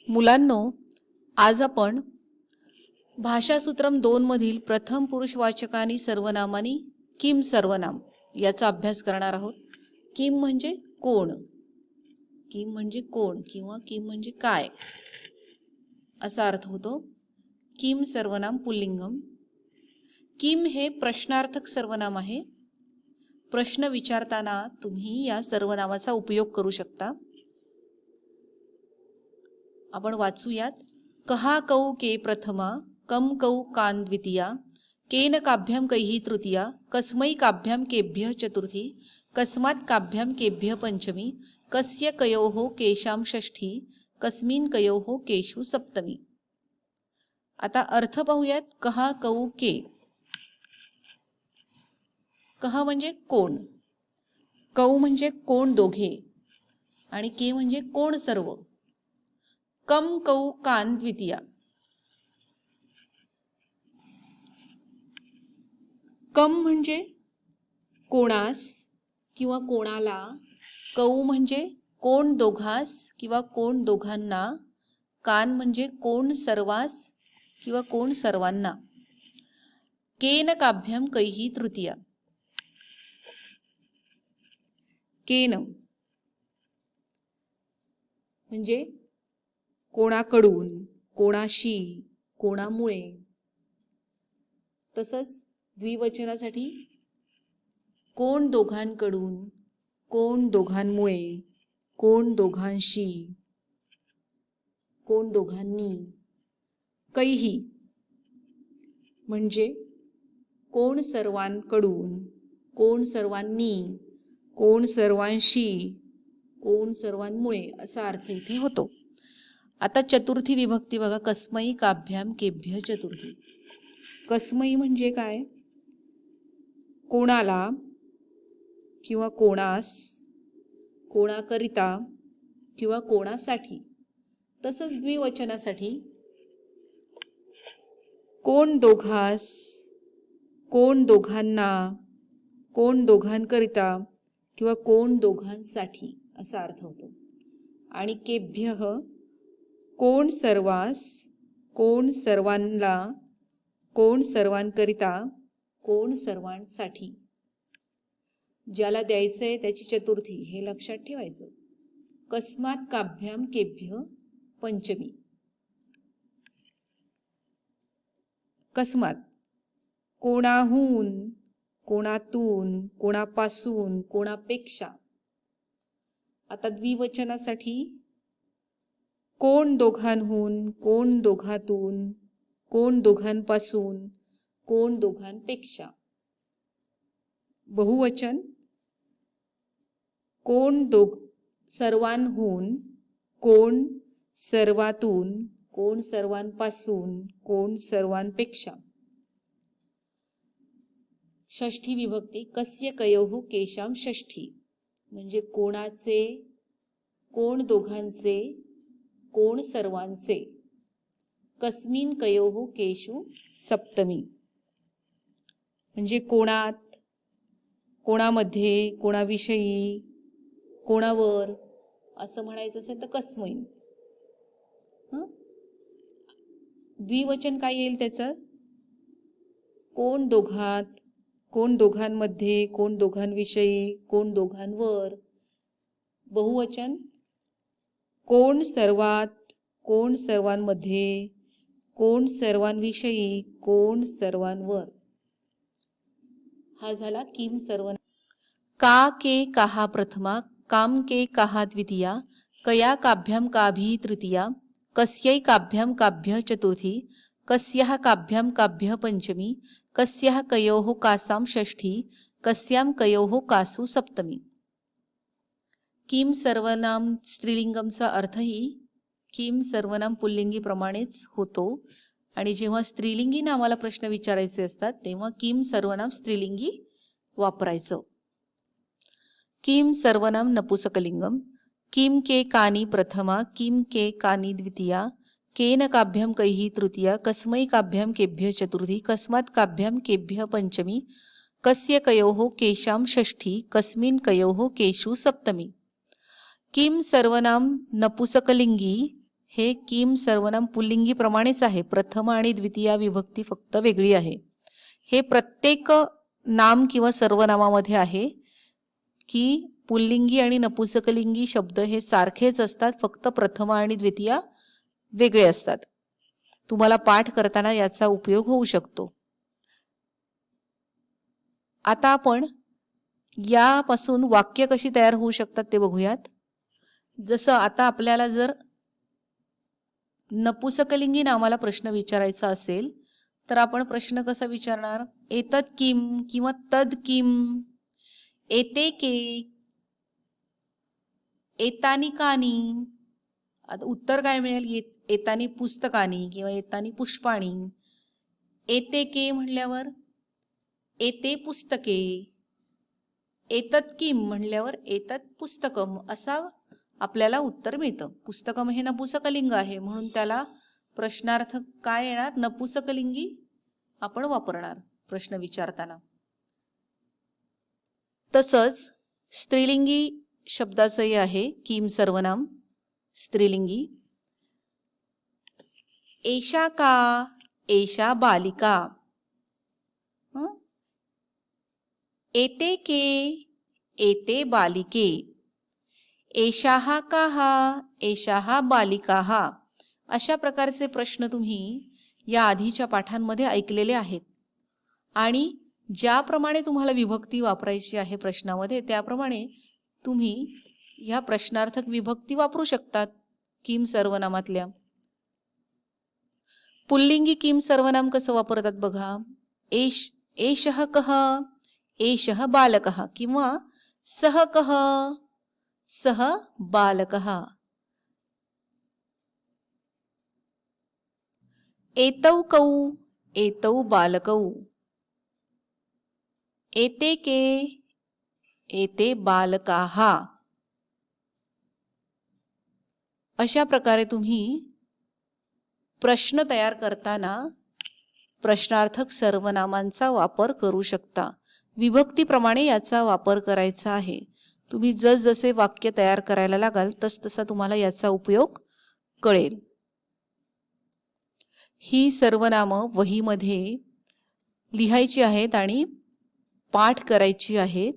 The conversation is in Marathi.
मुलांनो, आज आपण भाषासूत्रम 2 मधील प्रथम पुरुषवाचकानी सर्वनामानी किम सर्वनाम याचा अभ्यास करणार आहोत. किम म्हणजे कोण, किम म्हणजे कोण किंवा किम म्हणजे काय असा अर्थ होतो. किम सर्वनाम पुल्लिंगम. किम हे प्रश्नार्थक सर्वनाम आहे. प्रश्न विचारताना तुम्ही या सर्वनामाचा उपयोग करू शकता. आपण वाचूयात. कहा कौ के प्रथमा, कम कौ कान द्वितीया, केन काभ्याम कैहि तृतीया, कस्मै काभ्याम केभ्यः चतुर्थी, कस्मात् काभ्याम केभ्यः पंचमी, कस्य कयोः केशाम षष्ठी, कस्मिन् कयोः केषु सप्तमी. आता अर्थ पाहूयात. कहा कौ के. कहा म्हणजे कोण, कौ म्हणजे कोण दोघे आणि के म्हणजे कोण सर्व. कम कौ कान द्वितीया. कम म्हणजे कोणास किंवा कोणाला, कौ म्हणजे कोण दोघास किंवा कोण दोघांना, कान म्हणजे कोण सर्वास किंवा कोण सर्वांना. केन काभ्याम कैहि तृतीया. केन म्हणजे कोणाकडून, कोणाशी, कोणामुळे. तसंच द्विवचनासाठी कोण दोघांकडून, कोण दोघांमुळे, कोण दोघांशी, कोण दोघांनी. कैही म्हणजे कोण सर्वांकडून, कोण सर्वांनी, कोण सर्वांशी, कोण सर्वांमुळे असा अर्थ इथे होतो. आता चतुर्थी विभक्ती बघा. कस्मै काभ्याम केभ्यः चतुर्थी. कस्मै म्हणजे काय, कोणाला किंवा कोणास, कोणाकरिता किंवा कोणासाठी. तसंच द्विवचनासाठी कोण दोघास, कोण दोघांना, कोण दोघांकरिता किंवा कोण दोघांसाठी असा अर्थ होतो. आणि केभ्यः कोण सर्वास, कोण सर्वांना, कोण सर्वांकरिता, कोण सर्वांसाठी. ज्याला द्यायचंय त्याची चतुर्थी हे लक्षात ठेवायचं. कस्मात् काभ्याम केभ्यः पंचमी. कस्मात कोणाहून, कोणातून, कोणापासून, कोणापेक्षा. आता द्विवचनासाठी कोण दोघांहून, कोण दोघातून, कोण दोघांपासून, कोण दोघांपेक्षा. बहुवचन कोण सर्वांहून, कोण सर्वातून, कोण सर्वांपासून, कोण सर्वांपेक्षा. षष्ठी विभक्ती कस्य कयोः केशाम षष्ठी म्हणजे कोणाचे, कोण दोघांचे, कोण सर्वांचे. कस्मिन् कयोः केषु सप्तमी म्हणजे कोणात, कोणामध्ये, कोणाविषयी, कोणावर असं म्हणायचं असेल तर कस्मै. द्विवचन काय येईल त्याचं, कोण दोघात, कोण दोघांमध्ये, कोण दोघांविषयी, कोण दोघांवर. बहुवचन कोण सर्वात, कोण सर्वांमध्ये, कोण सर्वांविषयी, कोण सर्वांवर. हा झाला किम सर्वनाम. का के काहा प्रथमा, काम के काहा द्वितीया, कया काभ्याम काभी तृतीया, कस्यै काभ्याम काभ्यः चतुर्थी, कस्याः काभ्याम काभ्यः पंचमी, कस्याः कयोः कासाम षष्ठी, कस्याम कयोः कासु सप्तमी. किम सर्वनाम स्त्रीलिंगमचा अर्थही किम सर्वनाम पुल्लिंगी प्रमाणेच होतो. आणि जेव्हा स्त्रीलिंगी नामाला प्रश्न विचारायचे असतात तेव्हा किम सर्वनाम स्त्रीलिंगी वापरायचं. किम सर्वनाम नपुसकलिंगम. किम के कानी प्रथमा, किम के कानी द्वितीया, केन काभ्याम कैहि तृतीया, कस्मै काभ्याम केभ्यः चतुर्थी, कस्मात् काभ्याम केभ्यः पंचमी, कस्य कयोः केशाम षष्ठी, कस्मिन् कयोः केषु सप्तमी. किम सर्वनाम नपुसकलिंगी हे किम सर्वनाम पुल्लिंगी प्रमाणेच आहे. प्रथम आणि द्वितीय विभक्ती फक्त वेगळी आहे. हे प्रत्येक नाम किंवा सर्वनामामध्ये आहे की पुल्लिंगी आणि नपुंसकलिंगी शब्द हे सारखेच असतात, फक्त प्रथम आणि द्वितीय वेगळे असतात. तुम्हाला पाठ करताना याचा उपयोग होऊ शकतो. आता आपण यापासून वाक्य कशी तयार होऊ शकतात ते बघूयात. जसं आता आपल्याला जर नपुंसकलिंगी नामाला प्रश्न विचारायचा असेल तर आपण प्रश्न कसा विचारणार? एतत् किम किंवा तद किम, एते के, एतानी कानी. आता उत्तर काय मिळेल? एतानी पुस्तकानी किंवा एतानी पुष्पाणी. एते के म्हणल्यावर एते पुस्तके, एतत् किम म्हणल्यावर एतत् पुस्तकम, असा आपल्याला उत्तर मिळतं. पुस्तकम हे नपुंसकलिंग आहे म्हणून त्याला प्रश्नार्थ काय येणार? नपुंसकलिंगी आपण वापरणार प्रश्न विचारताना. तसंच स्त्रीलिंगी शब्दाचंही आहे किम सर्वनाम स्त्रीलिंगी. एषा का, एषा बालिका. एते के, एते बालिके. एषाः काः, एषाः बालिकाः. अशा प्रकारचे प्रश्न तुम्ही या आधीच्या पाठांमध्ये ऐकलेले आहेत. आणि ज्याप्रमाणे तुम्हाला विभक्ती वापरायची आहे प्रश्नामध्ये त्याप्रमाणे तुम्ही ह्या प्रश्नार्थक विभक्ती वापरू शकतात किम सर्वनामातल्या. पुल्लिंगी किम सर्वनाम कसं वापरतात बघा. एषः कः, एषः बालकः किंवा सः कः, सः बालकः. एतौ कौ, एतौ बालकौ. एते के, एते बालकाः. अशा प्रकारे तुम्ही प्रश्न तयार करताना प्रश्नार्थक सर्वनामांचा वापर करू शकता. विभक्तीप्रमाणे याचा वापर करायचा आहे. तुम्ही जसजसे वाक्य तयार करायला लागाल तसतसा तुम्हाला याचा उपयोग कळेल. ही सर्वनामं वहीमध्ये लिहायची आहेत आणि पाठ करायची आहेत.